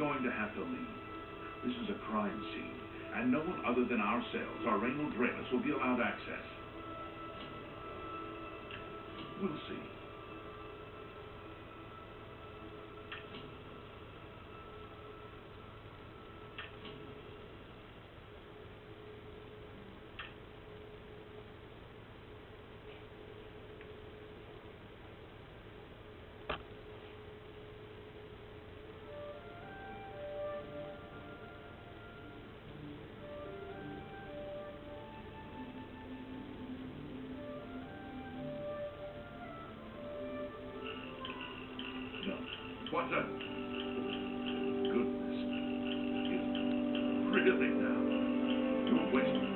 going to have to leave. This is a crime scene, and no one other than ourselves, our Raynal Draelus, will be allowed access. We'll see. What a goodness. Really now. You're wasting.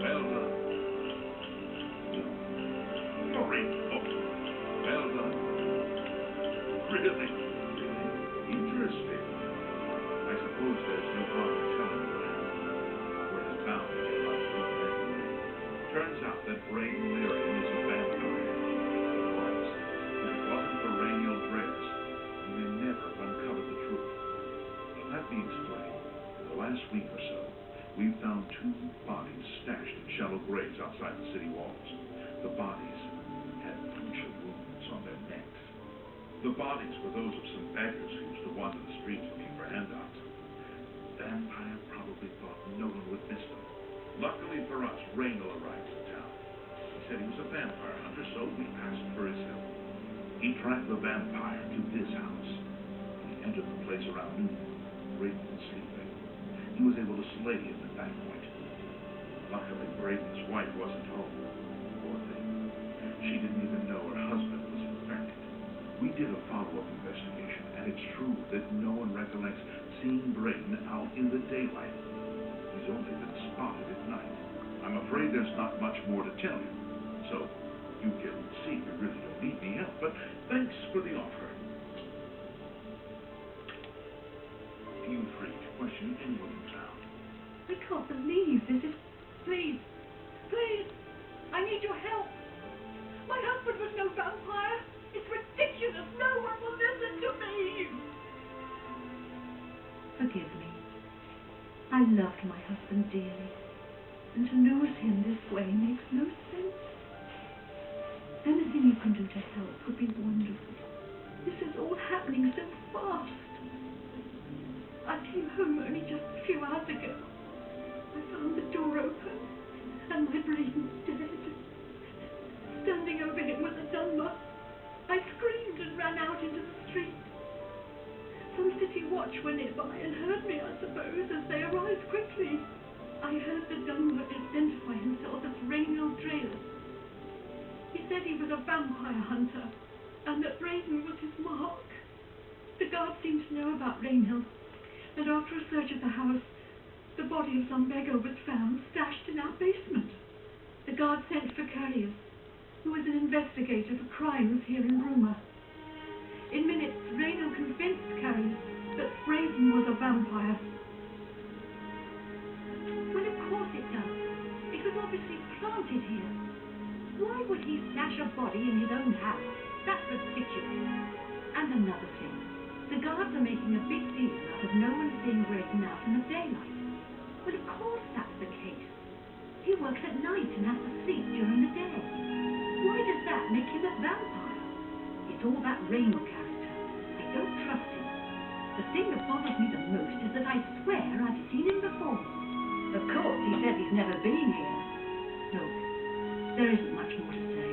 Well done. No. Sorry. Oh. Well done. Really? Interesting. I suppose there's no harm in telling you that. We're as bound to get right through it anyway. Turns out that Brain Lyrian is a vampire. Was. If it wasn't for Raynal Draelus, we may never have uncovered the truth. But let me explain. In the last week or so, we've found 2 bodies stashed in shallow graves outside the city walls. The bodies had puncture wounds on their necks. The bodies were those of some beggars who used to wander the streets looking for handouts. The vampire probably thought no one would miss them. Luckily for us, Raynal arrived in town. He said he was a vampire hunter, so we asked for his help. He tracked the vampire to this house. He entered the place around noon. Brayden was sleeping. He was able to slay him at that point. Luckily, Brayden's wife wasn't home. Poor thing. She didn't even know her husband was infected. We did a follow-up investigation, and it's true that no one recollects seeing Brayden out in the daylight. He's only been spotted at night. I'm afraid there's not much more to tell you. So, you can see we really don't need any help, but thanks for the offer. Feel free to question anyone in town. I can't believe this is... Please, please, I need your help. My husband was no vampire. It's ridiculous. No one will listen to me. Forgive me. I loved my husband dearly, and to lose him this way makes no sense. Anything you can do to help would be wonderful. This is all happening so fast. I came home only just a few hours ago. I found the door open, and my Brayden dead. Standing over him was a Dunmer. I screamed and ran out into the street. Some city watch were nearby and heard me, I suppose, as they arrived quickly. I heard the Dunmer identify himself as Raynal Draelus. He said he was a vampire hunter, and that Brayden was his mark. The guards seemed to know about Raynal, and after a search of the house, the body of some beggar was found stashed in our basement. The guards sent for Carius, who was an investigator for crimes here in Bruma. In minutes, Raynal convinced Carius that Brayden was a vampire. Well, of course it does. It was obviously planted here. Why would he stash a body in his own house? That's ridiculous. And another thing. The guards are making a big deal out of no one seeing Brayden out in the daylight. Well, of course that's the case. He works at night and has to sleep during the day. Why does that make him a vampire? It's all that Raynal character. I don't trust him. The thing that bothers me the most is that I swear I've seen him before. Of course, he says he's never been here. Look, there isn't much more to say.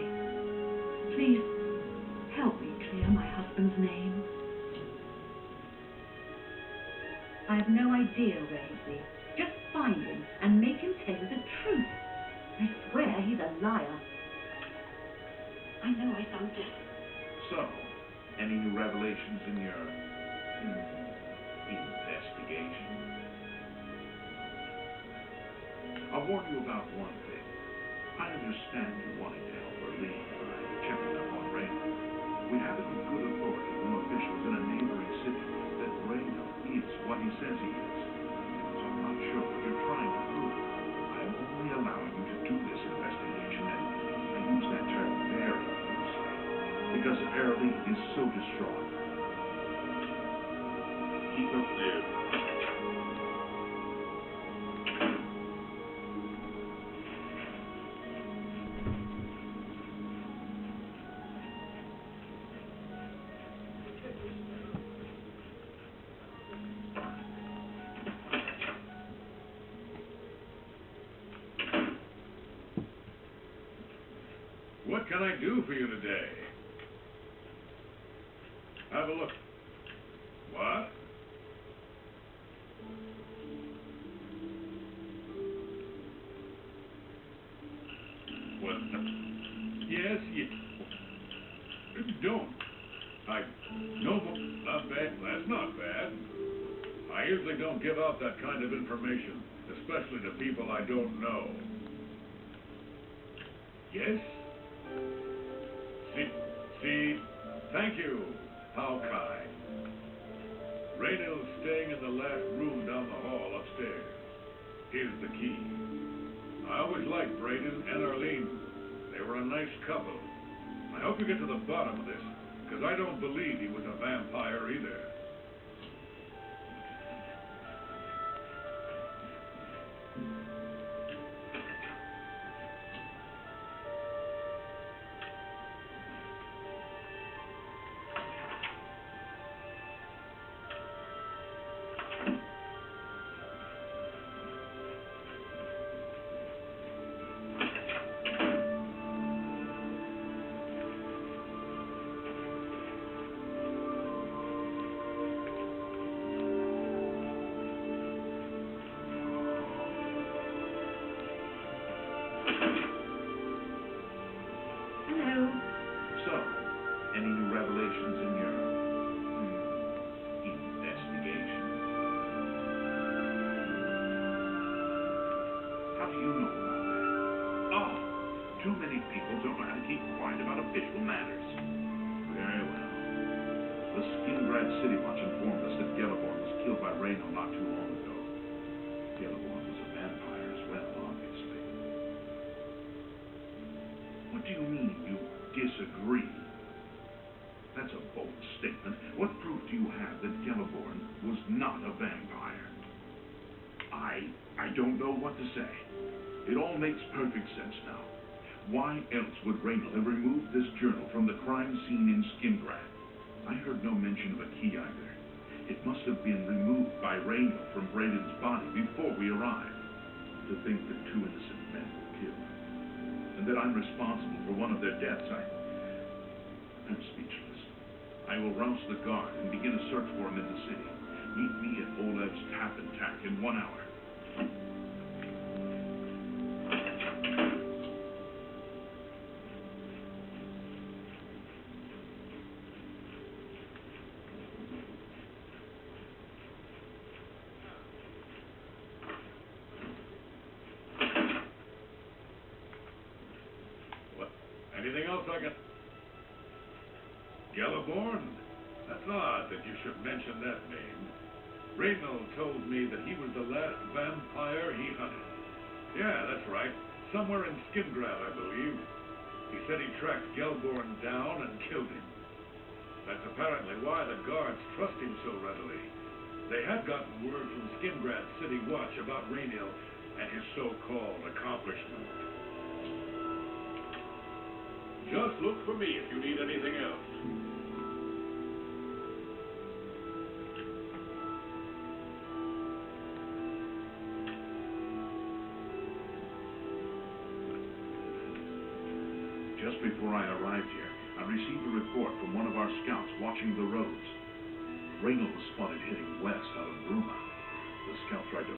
Please, help me clear my husband's name. I have no idea where he'd be. Just find him and make him tell you the truth. I swear he's a liar. I know I sound deaf. So, any new revelations in your investigation? I'll warn you about one thing. I understand you wanting to help Berlin by checking up on Raynal. We have it with good authority from officials in a neighboring city that Raynal is what he says he is. So I'm not sure what you're trying to prove. I am only allowing you to do this investigation, and I use that term very loosely, because Berlin is so distraught. keep up there. What can I do for you today? Have a look. What? What? Yes, yes. Don't. No, not bad. That's not bad. I usually don't give out that kind of information, especially to people I don't know. Yes? See, thank you. How kind. Raynell's staying in the last room down the hall upstairs. Here's the key. I always liked Braden and Arlene. They were a nice couple. I hope you get to the bottom of this, because I don't believe he was a vampire either. Hello. So, any new revelations in your investigation? How do you know about that? Oh, too many people don't know how to keep quiet about official matters. Very well. The Skingrad City Watch informed us that Gelliborn was killed by Raynell not too long ago. Gelliborn was a vampire as well, obviously. What do you mean you disagree? That's a bold statement. What proof do you have that Gelliborn was not a vampire? I don't know what to say. It all makes perfect sense now. Why else would Raynell have removed this journal from the crime scene in Skingrad? I heard no mention of a key either. It must have been removed by Raynell from Braden's body before we arrived. To think that two innocent men were killed, and that I'm responsible for one of their deaths, I'm speechless. I will rouse the guard and begin a search for him in the city. Meet me at Olev's Tap and Tack in 1 hour. What? Anything else I can... Gelliborn? That's odd that you should mention that name. Raynell told me that he was the last vampire he hunted. Yeah, that's right. Somewhere in Skingrad, I believe. He said he tracked Gelliborn down and killed him. That's apparently why the guards trust him so readily. They had gotten word from Skingrad City Watch about Raynell and his so-called accomplishment. Just look for me if you need anything else. Just before I arrived here, I received a report from one of our scouts watching the roads. Raynell was spotted heading west out of Bruma. The scout tried to